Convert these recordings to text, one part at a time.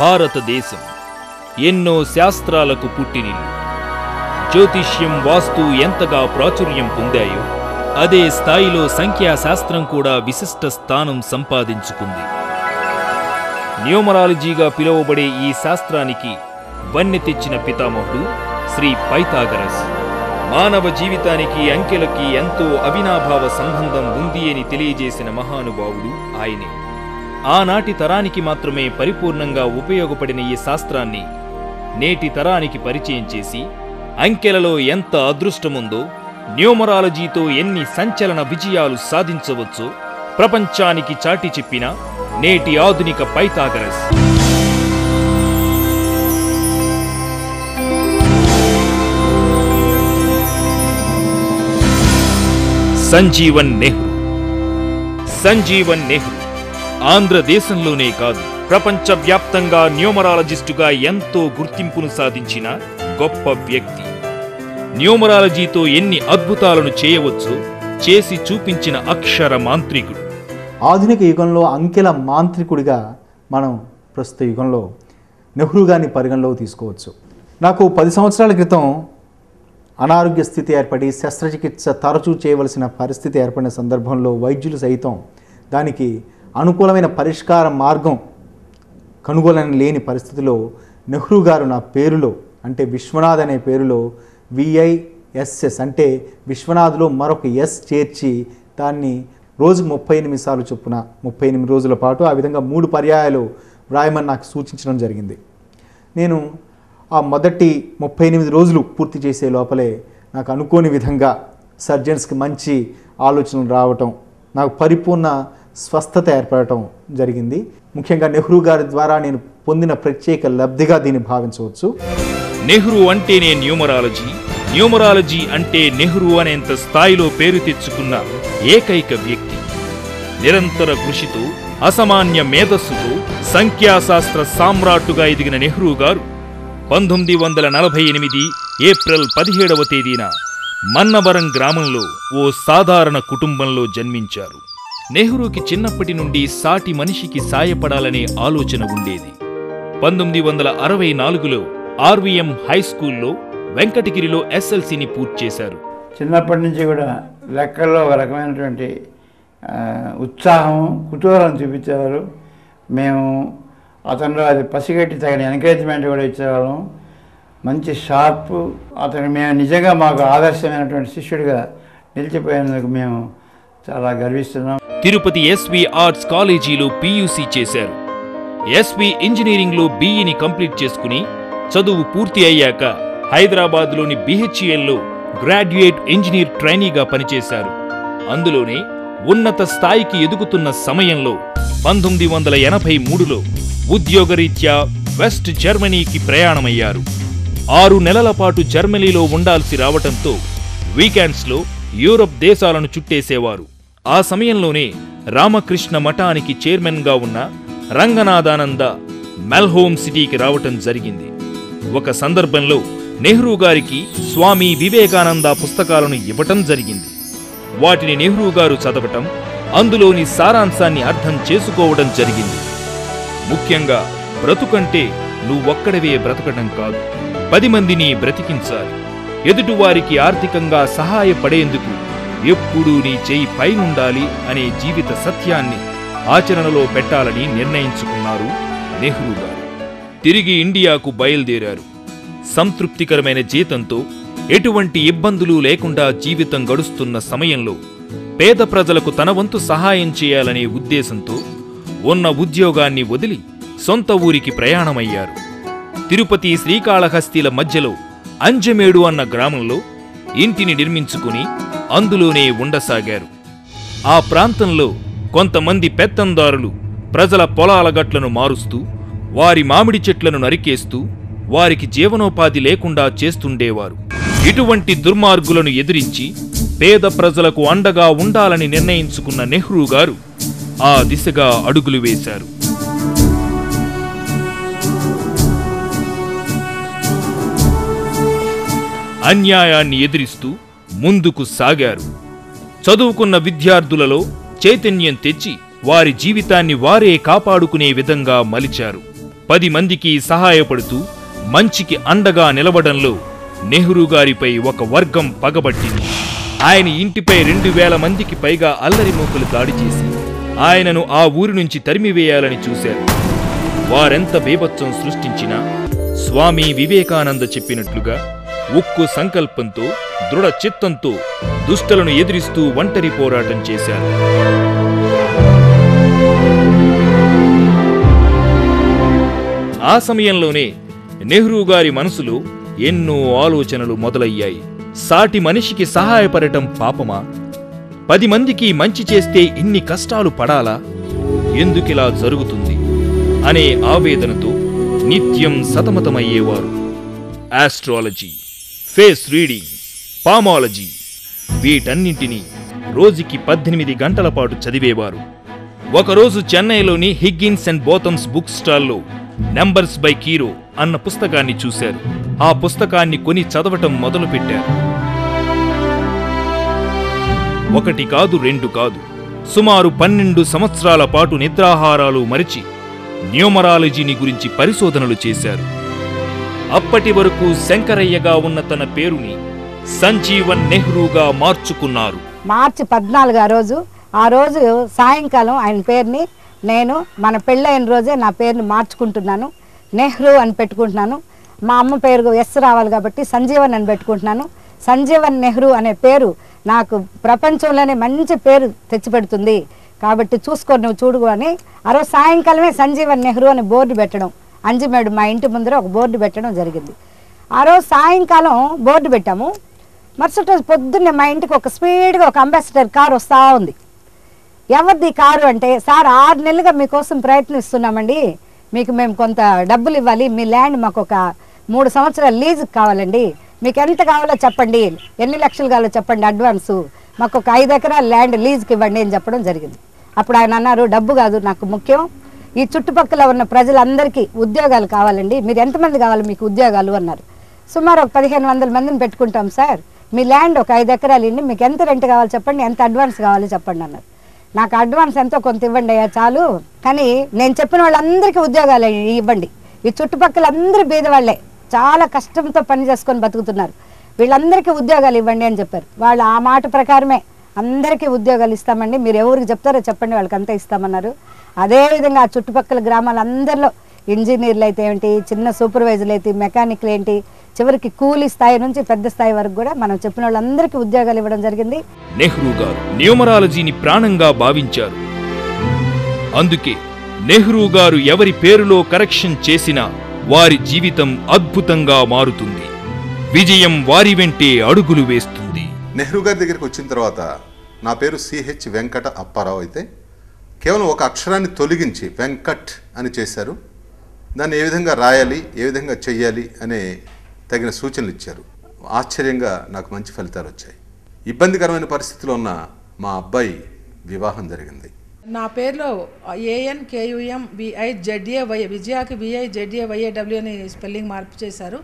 భారతదేశం ఎన్నో శాస్త్రాలకు పుట్టినిల్లు. జ్యోతిష్యం, వాస్తు ఎంతగా ప్రాచుర్యం పొందాయో అదే స్థాయిలో సంఖ్యాశాస్త్రం కూడా విశిష్ట స్థానం సంపాదించుకుంది. న్యూమరాలజీగా పిలువబడే ఈ శాస్త్రానికి వన్నె తెచ్చిన పితామహుడు శ్రీ పైథాగరస్. మానవ జీవితానికి అంకెలకి ఎంతో అవినాభావ సంబంధం ఉంది అని తెలియజేసిన మహానుభావుడు ఆయనే. ఆనాటి తరానికి మాత్రమే పరిపూర్ణంగా ఉపయోగపడిన ఈ శాస్త్రాన్ని నేటి తరానికి పరిచయం చేసి అంకెలలో ఎంత అదృష్టముందో, న్యూమరాలజీతో ఎన్ని సంచలన విజయాలు సాధించవచ్చో ప్రపంచానికి చాటి చెప్పిన నేటి ఆధునిక పైథాగరస్. సంజీవన్ నెహ్రూ. సంజీవన్ నెహ్రూ ఆంధ్రదేశంలోనే కాదు, ప్రపంచవ్యాప్తంగా న్యూమరాలజిస్టుగా ఎంతో గుర్తింపును సాధించిన గొప్ప వ్యక్తి. న్యూమరాలజీతో ఎన్ని అద్భుతాలను చేయవచ్చో చేసి చూపించిన అక్షర మాంత్రికుడు. ఆధునిక యుగంలో అంకెల మాంత్రికుడిగా మనం ప్రస్తుత యుగంలో నెహ్రూ గారిని పరిగణలోకి తీసుకోవచ్చు. నాకు 10 సంవత్సరాల క్రితం అనారోగ్య స్థితి ఏర్పడి శస్త్రచికిత్స తరచూ చేయవలసిన పరిస్థితి ఏర్పడిన సందర్భంలో వైద్యులు సైతం దానికి అనుకూలమైన పరిష్కార మార్గం కనుగొనని లేని పరిస్థితిలో నెహ్రూ గారు నా పేరులో, అంటే విశ్వనాథ్ అనే పేరులో VISS అంటే విశ్వనాథ్లో మరొక ఎస్ చేర్చి దాన్ని రోజుకు 38 నిమిషాలు చొప్పున 38 రోజుల పాటు ఆ విధంగా 3 పర్యాయాలు వ్రాయమని నాకు సూచించడం జరిగింది. నేను ఆ మొదటి 38 రోజులు పూర్తి చేసే లోపలే నాకు అనుకోని విధంగా సర్జన్స్కి మంచి ఆలోచనలు రావటం, నాకు పరిపూర్ణ స్వస్థత ఏర్పడటం జరిగింది. ముఖ్యంగా నెహ్రూ గారి ద్వారా నేను పొందిన ప్రత్యేక లబ్ధిగా దీన్ని భావించవచ్చు. నెహ్రూ అంటేనే న్యూమరాలజీ, న్యూమరాలజీ అంటే నెహ్రూ అనేంత స్థాయిలో పేరు తెచ్చుకున్న ఏకైక వ్యక్తి. నిరంతర కృషితో, అసామాన్య మేధస్సుతో సంఖ్యాశాస్త్ర సామ్రాట్టుగా ఎదిగిన నెహ్రూ గారు 1948 ఏప్రిల్ 17వ తేదీన మన్నవరం గ్రామంలో ఓ సాధారణ కుటుంబంలో జన్మించారు. నెహ్రూకి చిన్నప్పటి నుండి సాటి మనిషికి సాయపడాలనే ఆలోచన ఉండేది. 1964లో RVM హై స్కూల్లో వెంకటగిరిలో SLCని పూర్తి చేశారు. చిన్నప్పటి నుంచి కూడా లెక్కల్లో ఒక రకమైనటువంటి ఉత్సాహం, కుతూహలం చూపించేవారు. మేము అతనిలో అది పసిగట్టి తగిన ఎంకరేజ్మెంట్ కూడా ఇచ్చేవాళ్ళం. మంచి షార్ప్, అతను మేము నిజంగా మాకు ఆదర్శమైనటువంటి శిష్యుడిగా నిలిచిపోయినందుకు మేము చాలా గర్విస్తున్నాం. తిరుపతి SV ఆర్ట్స్ కాలేజీలో PUC చేశారు. SV ఇంజనీరింగ్లో BEని కంప్లీట్ చేసుకుని చదువు పూర్తి అయ్యాక హైదరాబాద్లోని BHELలో గ్రాడ్యుయేట్ ఇంజనీర్ ట్రైనీగా పనిచేశారు. అందులోనే ఉన్నత స్థాయికి ఎదుగుతున్న సమయంలో 1983లో ఉద్యోగరీత్యా వెస్ట్ జర్మనీకి ప్రయాణమయ్యారు. 6 నెలల పాటు జర్మనీలో ఉండాల్సి రావటంతో వీకెండ్స్లో యూరప్ దేశాలను చుట్టేసేవారు. ఆ సమయంలోనే రామకృష్ణ మఠానికి చైర్మన్గా ఉన్న రంగనాథానంద మెల్హోమ్ సిటీకి రావటం జరిగింది. ఒక సందర్భంలో నెహ్రూ గారికి స్వామి వివేకానంద పుస్తకాలను ఇవ్వటం జరిగింది. వాటిని నెహ్రూ గారు చదవటం, అందులోని సారాంశాన్ని అర్థం చేసుకోవడం జరిగింది. ముఖ్యంగా బ్రతుకంటే నువ్వొక్కడవే బ్రతకటం కాదు, 10 మందిని బ్రతికించాలి. ఎదుటివారికి ఆర్థికంగా సహాయపడేందుకు ఎప్పుడూ నీ చేయి పైనుండాలి అనే జీవిత సత్యాన్ని ఆచరణలో పెట్టాలని నిర్ణయించుకున్నారు నెహ్రూ గారు. తిరిగి ఇండియాకు బయలుదేరారు. సంతృప్తికరమైన జీతంతో ఎటువంటి ఇబ్బందులు లేకుండా జీవితం గడుస్తున్న సమయంలో పేద ప్రజలకు తన వంతు సహాయం చేయాలనే ఉద్దేశంతో ఉన్న ఉద్యోగాన్ని వదిలి సొంత ఊరికి ప్రయాణమయ్యారు. తిరుపతి శ్రీకాళహస్తిల మధ్యలో అంజమేడు అన్న గ్రామంలో ఇంటిని నిర్మించుకుని అందులోనే ఉండసాగారు. ఆ ప్రాంతంలో కొంతమంది పెత్తందారులు ప్రజల పొలాల గట్లను మారుస్తూ, వారి మామిడి చెట్లను నరికేస్తూ వారికి జీవనోపాధి లేకుండా చేస్తుండేవారు. ఇటువంటి దుర్మార్గులను ఎదిరించి పేద ప్రజలకు అండగా ఉండాలని నిర్ణయించుకున్న నెహ్రూ గారు ఆ దిశగా అడుగులు వేశారు. అన్యాయాన్ని ఎదిరిస్తూ ముందుకు సాగారు. చదువుకున్న విద్యార్థులలో చైతన్యం తెచ్చి వారి జీవితాన్ని వారే కాపాడుకునే విధంగా మలిచారు. 10 మందికి సహాయపడుతూ మంచికి అండగా నిలవడంలో నెహ్రూ గారిపై ఒక వర్గం పగబట్టింది. ఆయన ఇంటిపై 2000 మందికి పైగా అల్లరి మూకలు దాడి చేసి ఆయనను ఆ ఊరి నుంచి తరిమివేయాలని చూశారు. వారెంత బీభత్సం సృష్టించినా స్వామి వివేకానంద చెప్పినట్లుగా ఉక్కు సంకల్పంతో దృఢ చిత్తంతో దుష్టలను ఎదిరిస్తూ ఒంటరి పోరాటం చేశారు. ఆ సమయంలోనే నెహ్రూ గారి మనసులో ఎన్నో ఆలోచనలు మొదలయ్యాయి. సాటి మనిషికి సహాయపడటం పాపమా? 10 మందికి మంచి చేస్తే ఇన్ని కష్టాలు పడాలా? ఎందుకిలా జరుగుతుంది అనే ఆవేదనతో నిత్యం సతమతమయ్యేవారు. ఆస్ట్రాలజీ, ఫేస్ రీడింగ్, పామాలజీ వీటన్నింటినీ రోజుకి 18 గంటల పాటు చదివేవారు. ఒకరోజు చెన్నైలోని హిగ్గిన్స్ అండ్ బోథమ్స్ బుక్ స్టాల్లో నంబర్స్ బై కీరో అన్న పుస్తకాన్ని చూశారు. ఆ పుస్తకాన్ని కొని చదవటం మొదలుపెట్టారు. 1 కాదు 2 కాదు, సుమారు 12 సంవత్సరాల పాటు నిద్రాహారాలు మరిచి న్యూమరాలజీని గురించి పరిశోధనలు చేశారు. అప్పటి వరకు శంకరయ్యగా ఉన్న తన పేరుని సంజీవన్ నెహ్రూగా మార్చుకున్నారు. మార్చి 14 ఆ రోజు సాయంకాలం ఆయన పేరుని నేను మన పెళ్ళైన రోజే నా పేరుని మార్చుకుంటున్నాను. నెహ్రూ అని పెట్టుకుంటున్నాను. మా అమ్మ పేరు ఎస్ రావాలి కాబట్టి సంజీవన్ అని పెట్టుకుంటున్నాను. సంజీవన్ నెహ్రూ అనే పేరు నాకు ప్రపంచంలోనే మంచి పేరు తెచ్చిపెడుతుంది కాబట్టి చూసుకొని నువ్వు చూడు అని ఆ రోజు సాయంకాలమే సంజీవన్ నెహ్రూ అని బోర్డు పెట్టడం, అంజిమేడు మా ఇంటి ముందర ఒక బోర్డు పెట్టడం జరిగింది. ఆ రోజు సాయంకాలం బోర్డు పెట్టాము. మరుసటి రోజు పొద్దున్నే మా ఇంటికి ఒక స్పీడ్గా ఒక అంబాసిడర్ కారు వస్తూ ఉంది. ఎవరిది కారు అంటే, సార్ 6 నెలలుగా మీకోసం ప్రయత్నిస్తున్నామండి, మీకు మేము కొంత డబ్బులు ఇవ్వాలి, మీ ల్యాండ్ మాకు ఒక 3 సంవత్సరాల లీజుకి కావాలండి, మీకు ఎంత కావాలో చెప్పండి, ఎన్ని లక్షలు కావాలో చెప్పండి అడ్వాన్సు, మాకు ఒక 5 ఎకరాల ల్యాండ్ లీజుకి ఇవ్వండి అని చెప్పడం జరిగింది. అప్పుడు ఆయన అన్నారు, డబ్బు కాదు నాకు ముఖ్యం, ఈ చుట్టుపక్కల ఉన్న ప్రజలందరికీ ఉద్యోగాలు కావాలండి, మీరు ఎంతమంది కావాలి మీకు ఉద్యోగాలు అన్నారు. సుమారు ఒక 1500 మందిని పెట్టుకుంటాం సార్, మీ ల్యాండ్ ఒక 5 ఎకరాలు ఇవ్వండి, మీకు ఎంత రెంట్ కావాలి చెప్పండి, ఎంత అడ్వాన్స్ కావాలో చెప్పండి అన్నారు. నాకు అడ్వాన్స్ ఎంతో కొంత ఇవ్వండి అయ్యా చాలు, కానీ నేను చెప్పిన వాళ్ళందరికీ ఉద్యోగాలు ఇవ్వండి, ఈ చుట్టుపక్కల అందరూ బీదవాళ్లే చాలా కష్టంతో పని చేసుకొని బతుకుతున్నారు, వీళ్ళందరికీ ఉద్యోగాలు ఇవ్వండి అని చెప్పారు. వాళ్ళు ఆ మాట ప్రకారమే అందరికీ ఉద్యోగాలు ఇస్తామండి, మీరు ఎవరికి చెప్తారో చెప్పండి వాళ్ళకి అంతా ఇస్తామన్నారు. అదేవిధంగా ఆ చుట్టుపక్కల గ్రామాలందరిలో ఇంజనీర్లు అయితే ఏంటి, చిన్న సూపర్వైజర్లు అయితే, మెకానిక్లు ఏంటి, చివరికి కూలీ స్థాయి నుంచి పెద్ద స్థాయి వరకు కూడా మనం చెప్పిన వాళ్ళందరికీ ఉద్యోగాలు ఇవ్వడం జరిగింది. నెహ్రూ గారు న్యూమరాలజీని ప్రాణంగా భావించారు. అందుకే నెహ్రూ గారు ఎవరి పేరులో కరెక్షన్ చేసినా వారి జీవితం అద్భుతంగా మారుతుంది, విజయం వారి వెంటే అడుగులు వేస్తుంది. నెహ్రూ గారి దగ్గరికి వచ్చిన తర్వాత నా పేరు సిహెచ్ వెంకట అప్పారావు అయితే కేవలం ఒక అక్షరాన్ని తొలగించి వెంకట్ అని చేశారు. దాన్ని ఏ విధంగా రాయాలి, ఏ విధంగా చెయ్యాలి అనే తగిన సూచనలు ఇచ్చారు. ఆశ్చర్యంగా నాకు మంచి ఫలితాలు వచ్చాయి. ఇబ్బందికరమైన పరిస్థితిలో ఉన్న మా అబ్బాయి వివాహం జరిగింది. నా పేరులో ANKUMBIZAY విజయాకి BIZAYAW అని స్పెల్లింగ్ మార్పు చేశారు.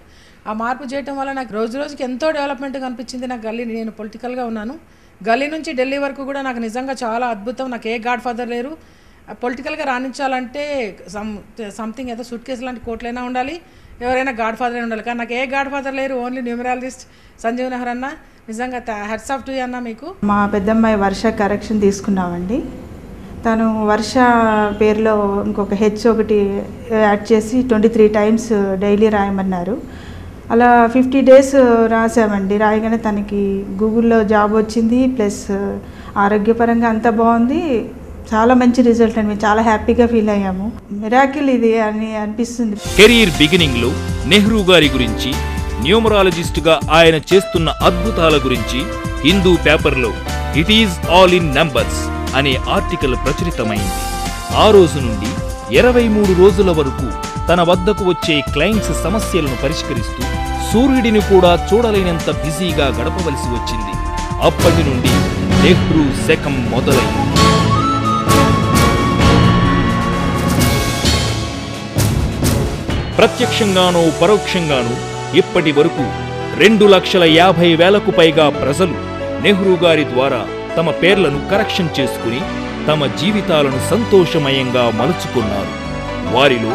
ఆ మార్పు చేయడం వల్ల నాకు రోజు రోజుకి ఎంతో డెవలప్మెంట్ కనిపించింది. నాకు గల్లీ, నేను పొలిటికల్గా ఉన్నాను, గల్లీ నుంచి ఢిల్లీ వరకు కూడా నాకు నిజంగా చాలా అద్భుతం. నాకు ఏ గాడ్ ఫాదర్ లేరు. పొలిటికల్గా రాణించాలంటే సంథింగ్ ఏదో సూట్ కేసు లాంటి కోట్లైనా ఉండాలి, ఎవరైనా గాడ్ ఫాదర్ అయినా ఉండాలి, కానీ నాకు ఏ గాడ్ ఫాదర్ లేరు. ఓన్లీ న్యూమరాలజిస్ట్ సంజీవ్ నెహ్రూ అన్న. నిజంగా హెడ్స్ ఆఫ్ టు యూ అన్న. మీకు మా పెద్దమ్మాయి వర్ష కరెక్షన్ తీసుకున్నామండి. తను వర్ష పేరులో ఇంకొక హెచ్ ఒకటి యాడ్ చేసి 23 టైమ్స్ డైలీ రాయమన్నారు. అలా 50 డేస్ రాసామండి. రాయగానే తనకి గూగుల్లో జాబ్ వచ్చింది, ప్లస్ ఆరోగ్యపరంగా అంతా బాగుంది. చాలా మంచి రిజల్ట్ అండి, మేము చాలా హ్యాపీగా ఫీల్ అయ్యాము. మిరాకిల్ ఇది అని అనిపిస్తుంది. కెరీర్ బిగినింగ్ లో నెహ్రూ గారి గురించి, న్యూమరాలజిస్టుగా ఆయన చేస్తున్న అద్భుతాల గురించి హిందూ పేపర్లో it is all in numbers అనే ఆర్టికల్ ప్రచురితమైంది. ఆ రోజు నుండి 23 రోజుల వరకు తన వద్దకు వచ్చే క్లయింట్స్ సమస్యలను పరిష్కరిస్తూ సూర్యుడిని కూడా చూడలేనంత బిజీగా గడపవలసి వచ్చింది. అప్పటి నుండి నెహ్రూ శకం మొదలైంది. ప్రత్యక్షంగానో పరోక్షంగానో ఇప్పటి వరకు 2,50,000 పైగా ప్రజలు నెహ్రూ గారి ద్వారా తమ పేర్లను కరెక్షన్ చేసుకుని తమ జీవితాలను సంతోషమయంగా మలుచుకున్నారు. వారిలో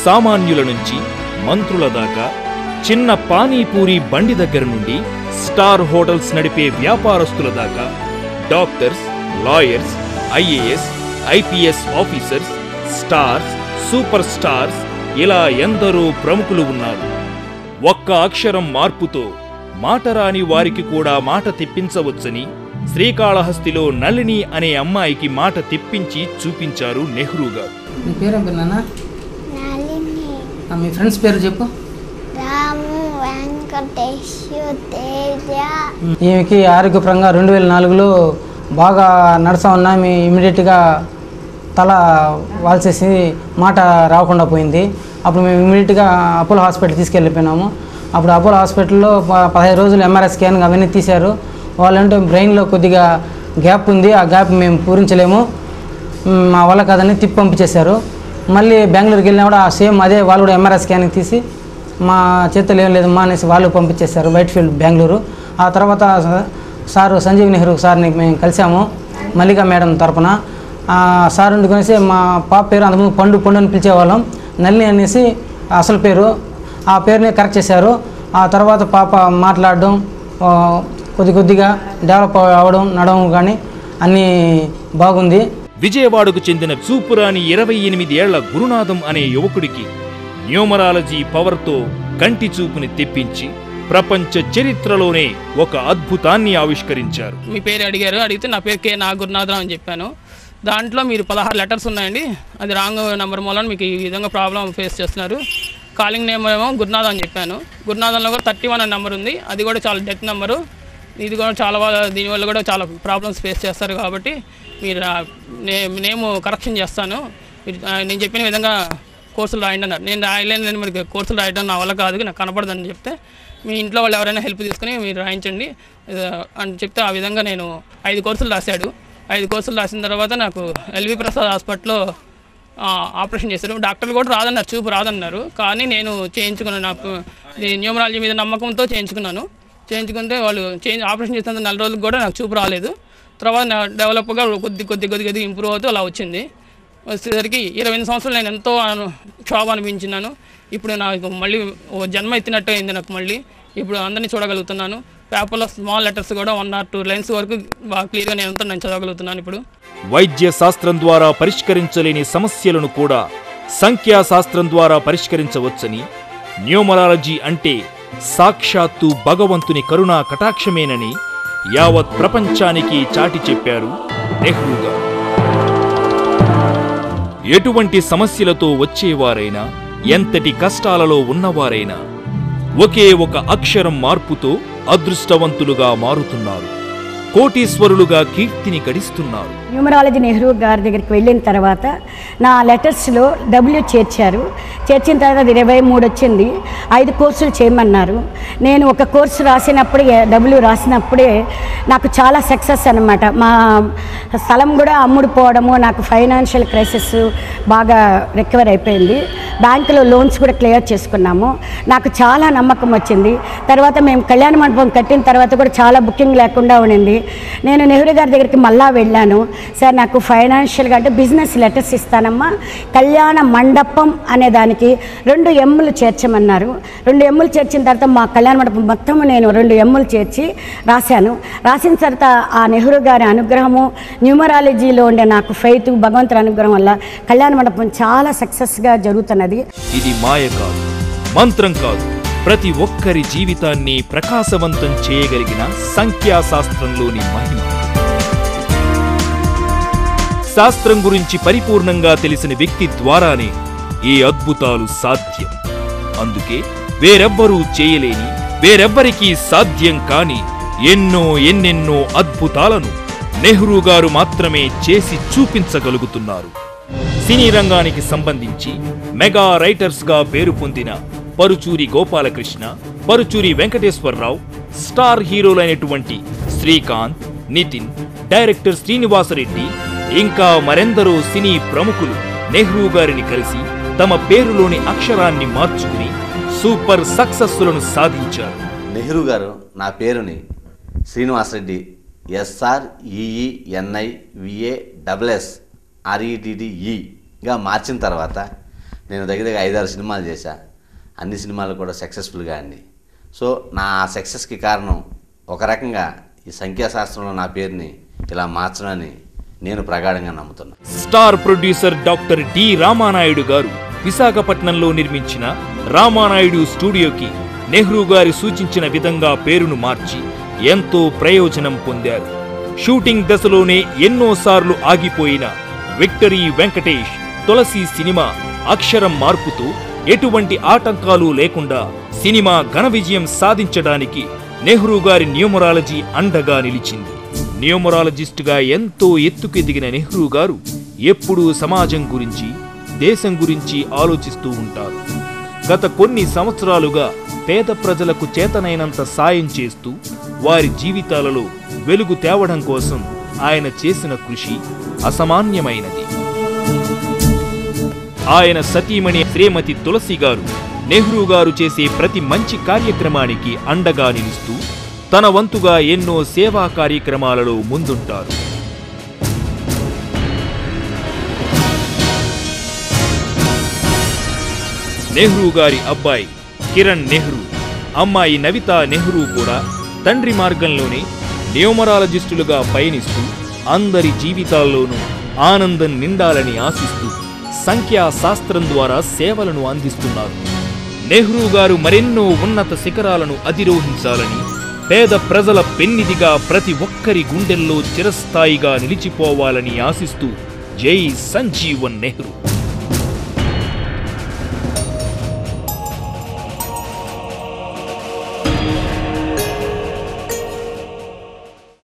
సామాన్యుల నుంచి మంత్రుల దాకా, చిన్న పానీపూరి బండి దగ్గర నుండి స్టార్ హోటల్స్ నడిపే వ్యాపారస్తుల దాకా, doctors, lawyers, IAS, IPS officers, stars, super stars, ఇలా ఎందరో ప్రముఖులు ఉన్నారు. ఒక్క అక్షరం మార్పుతో మాటరాని వారికి కూడా మాట తెప్పించవచ్చని శ్రీకాళహస్తిలో నళిని అనే అమ్మాయికి మాట తెప్పించి చూపించారు నెహ్రూ గారు. మీ పేరు నాన్న? మీ ఫ్రెండ్స్ పేరు చెప్పు. రాము, వెంకటేశ్వర, తేజ. ఈమెకి ఆరోగ్యపరంగా 2004లో బాగా నడసా ఉన్నా మీ ఇమీడియట్గా తల వాల్చేసి మాట రాకుండా పోయింది. అప్పుడు మేము ఇమీడియట్గా అపోలో హాస్పిటల్ తీసుకెళ్ళిపోయినాము. అప్పుడు అపోలో హాస్పిటల్లో 15 రోజులు ఎంఆర్ఐ స్కాన్ అవన్నీ తీశారు. వాళ్ళంటే బ్రెయిన్లో కొద్దిగా గ్యాప్ ఉంది, ఆ గ్యాప్ మేము పూరించలేము, మా వల్ల కాదని తిప్పి పంపించేశారు. మళ్ళీ బెంగళూరుకి వెళ్ళినా కూడా సేమ్ అదే వాళ్ళు కూడా ఎంఆర్ఐ స్కానింగ్ తీసి మా చేతులు ఏం లేదమ్మా అనేసి వాళ్ళు పంపించేశారు వైట్ఫీల్డ్ బెంగళూరు. ఆ తర్వాత సారు సంజీవ్ నెహ్రూ సార్ని మేము కలిసాము మల్లికా మేడం తరపున. సార్ ఉండుకొనేసి మా పాప పేరు అంతకుముందు పండు అని పిలిచేవాళ్ళం, నల్లి అనేసి అసలు పేరు, ఆ పేరుని కరెక్ట్ చేశారు. ఆ తర్వాత పాప మాట్లాడడం కొద్దిగా డెవలప్ అవ్వడం, నడవడం కానీ అన్నీ బాగుంది. విజయవాడకు చెందిన చూపురాని 28 ఏళ్ల గురునాథం అనే యువకుడికి న్యూమరాలజీ పవర్తో కంటి చూపుని తెప్పించి ప్రపంచ చరిత్రలోనే ఒక అద్భుతాన్ని ఆవిష్కరించారు. మీ పేరు అడిగారు, అడిగితే నా పేరు కే నాగురునాథం అని చెప్పాను. దాంట్లో మీరు 16 లెటర్స్ ఉన్నాయండి, అది రాంగ్ నెంబర్ మూలన మీకు ఈ విధంగా ప్రాబ్లం ఫేస్ చేస్తున్నారు. కాలింగ్ నేమ్ ఏమో గురునాథం అని చెప్పాను. గురునాథంలో కూడా 31 అనే నెంబర్ ఉంది, అది కూడా చాలా డెత్ నెంబరు. ఇది కూడా చాలా దీనివల్ల కూడా చాలా ప్రాబ్లమ్స్ ఫేస్ చేస్తారు. కాబట్టి మీరు నేమ్ కరెక్షన్ చేస్తాను, నేను చెప్పిన విధంగా కోర్సులు రాయండి అన్నారు. నేను రాయలేను, మరి కోర్సులు రాయడం నా వల్ల కాదు, నాకు కనపడదని చెప్తే మీ ఇంట్లో వాళ్ళు ఎవరైనా హెల్ప్ తీసుకుని మీరు రాయించండి అని చెప్తే ఆ విధంగా నేను 5 కోర్సులు రాశాడు. 5 కోర్సులు రాసిన తర్వాత నాకు ఎల్వి ప్రసాద్ హాస్పిటల్లో ఆపరేషన్ చేశారు. డాక్టర్లు కూడా రాదన్నారు, చూపు రాదన్నారు. కానీ నేను చేయించుకున్నాను, నాకు న్యూమరాలజీ మీద నమ్మకంతో చేయించుకున్నాను. చేయించుకుంటే వాళ్ళు ఆపరేషన్ చేసినంత 4 రోజులకు కూడా నాకు చూపు రాలేదు. తర్వాత డెవలప్గా కొద్ది ఇంప్రూవ్ అవుతూ అలా వచ్చింది. వచ్చేసరికి 28 సంవత్సరాలు నేను ఎంతో క్షోభ అనిపించినాను. ఇప్పుడు నాకు మళ్ళీ జన్మ ఎత్తినట్టు అయింది. నాకు మళ్ళీ ఇప్పుడు అందరినీ చూడగలుగుతున్నాను. పేపర్లో స్మాల్ లెటర్స్ కూడా 1 or 2 లైన్స్ వరకు బాగా క్లియర్గా నేను చదవగలుగుతున్నాను. ఇప్పుడు వైద్య శాస్త్రం ద్వారా పరిష్కరించలేని సమస్యలను కూడా సంఖ్యాశాస్త్రం ద్వారా పరిష్కరించవచ్చని, న్యూమరాలజీ అంటే సాక్షాత్తు భగవంతుని కరుణా కటాక్షమేనని యావత్ ప్రపంచానికి చాటి చెప్పారు నెహ్రూ గారు. ఎటువంటి సమస్యలతో వచ్చేవారైనా, ఎంతటి కష్టాలలో ఉన్నవారైనా ఒకే ఒక అక్షరం మార్పుతో అదృష్టవంతులుగా మారుతున్నారు, కోటీశ్వరులుగా కీర్తిని గడిస్తున్నారు. న్యూమరాలజీ నెహ్రూ గారి దగ్గరికి వెళ్ళిన తర్వాత నా లెటర్స్లో W చేర్చారు. చేర్చిన తర్వాత అది 23 వచ్చింది. 5 కోర్సులు చేయమన్నారు. నేను ఒక కోర్సు రాసినప్పుడే W రాసినప్పుడే నాకు చాలా సక్సెస్ అన్నమాట. మా స్థలం కూడా అమ్ముడుపోవడము, నాకు ఫైనాన్షియల్ క్రైసిస్ బాగా రికవర్ అయిపోయింది. బ్యాంకులో లోన్స్ కూడా క్లియర్ చేసుకున్నాము. నాకు చాలా నమ్మకం వచ్చింది. తర్వాత మేము కళ్యాణ మండపం కట్టిన తర్వాత కూడా చాలా బుకింగ్ లేకుండా ఉండింది. నేను నెహ్రూ గారి దగ్గరికి మళ్ళా వెళ్ళాను. సార్ నాకు ఫైనాన్షియల్గా అంటే బిజినెస్ లెటర్స్ ఇస్తానమ్మా, కళ్యాణ మండపం అనే దానికి 2 Mలు చేర్చమన్నారు. 2 Mలు చేర్చిన తర్వాత మా కళ్యాణ మండపం మొత్తం నేను 2 Mలు చేర్చి రాశాను. రాసిన తర్వాత ఆ నెహ్రూ గారి అనుగ్రహము, న్యూమరాలజీలో ఉండే నాకు ఫెయిత్, భగవంతుని అనుగ్రహం వల్ల కళ్యాణ మండపం చాలా సక్సెస్గా జరుగుతున్నది. ఇది మాయ కాదు, మంత్రం కాదు, ప్రతి ఒక్కరి జీవితాన్ని ప్రకాశవంతం చేయగలిగిన సంఖ్యాశాస్త్రంలోని మహిమ. శాస్త్రం గురించి పరిపూర్ణంగా తెలిసిన వ్యక్తి ద్వారానే ఈ అద్భుతాలు సాధ్యం. అందుకే వేరెవ్వరూ చేయలేని, వేరెవ్వరికీ సాధ్యం కాని ఎన్నెన్నో అద్భుతాలను నెహ్రూ గారు మాత్రమే చేసి చూపించగలుగుతున్నారు. సినీ రంగానికి సంబంధించి మెగా రైటర్స్గా పేరు పొందిన పరుచూరి గోపాలకృష్ణ, పరుచూరి వెంకటేశ్వరరావు, స్టార్ హీరోలైనటువంటి శ్రీకాంత్, నితిన్, డైరెక్టర్ శ్రీనివాసరెడ్డి, ఇంకా మరెందరో సినీ ప్రముఖులు నెహ్రూ గారిని కలిసి తమ పేరులోని అక్షరాన్ని మార్చుకుని సూపర్ సక్సెస్లను సాధించారు. నెహ్రూ గారు నా పేరుని శ్రీనివాసరెడ్డి SREENIVASSREDDEగా మార్చిన తర్వాత నేను దగ్గర 5-6 సినిమాలు చేశా. అన్ని సినిమాలు కూడా సక్సెస్ఫుల్గా అండి. సో నా సక్సెస్కి కారణం ఒక రకంగా ఈ సంఖ్యాశాస్త్రంలో నా పేరుని ఇలా మార్చడాన్ని నేను ప్రగాఢంగా నమ్ముతున్నాను. Star producer doctor D Ramanaidu garu విశాఖపట్నంలో నిర్మించిన రామానాయుడు స్టూడియోకి నెహ్రూ గారు సూచించిన విధంగా పేరును మార్చి ఎంతో ప్రయోజనం పొందారు. షూటింగ్ దశలోనే ఎన్నోసార్లు ఆగిపోయిన విక్టరీ వెంకటేష్ తులసి సినిమా అక్షరం మార్పుతో ఎటువంటి ఆటంకాలు లేకుండా సినిమా ఘన విజయం సాధించడానికి నెహ్రూ గారి న్యూమరాలజీ అండగా నిలిచింది. న్యూమరాలజిస్టుగా ఎంతో ఎత్తుకెదిగిన నెహ్రూ గారు ఎప్పుడూ సమాజం గురించి, దేశం గురించి ఆలోచిస్తూ ఉంటారు. గత కొన్ని సంవత్సరాలుగా పేద ప్రజలకు చేతనైనంత సాయం చేస్తూ వారి జీవితాలలో వెలుగు తేవడం కోసం ఆయన చేసిన కృషి అసామాన్యమైనది. ఆయన సతీమణి శ్రీమతి తులసి గారు నెహ్రూ గారు చేసే ప్రతి మంచి కార్యక్రమానికి అండగా నిలుస్తూ తన వంతుగా ఎన్నో సేవా కార్యక్రమాలలో ముందుంటారు. నెహ్రూ గారి అబ్బాయి కిరణ్ నెహ్రూ, అమ్మాయి నవితా నెహ్రూ కూడా తండ్రి మార్గంలోనే న్యూమరాలజిస్టులుగా పయనిస్తూ అందరి జీవితాల్లోనూ ఆనందం నిండాలని ఆశిస్తూ సంఖ్యా శాస్త్రం ద్వారా సేవలను అందిస్తున్నారు. నెహ్రూ గారు మరెన్నో ఉన్నత శిఖరాలను అధిరోహించాలని, పేద ప్రజల పెన్నిదిగా ప్రతి ఒక్కరి గుండెల్లో చిరస్థాయిగా నిలిచిపోవాలని ఆశిస్తూ జై సంజీవన్ నెహ్రూ.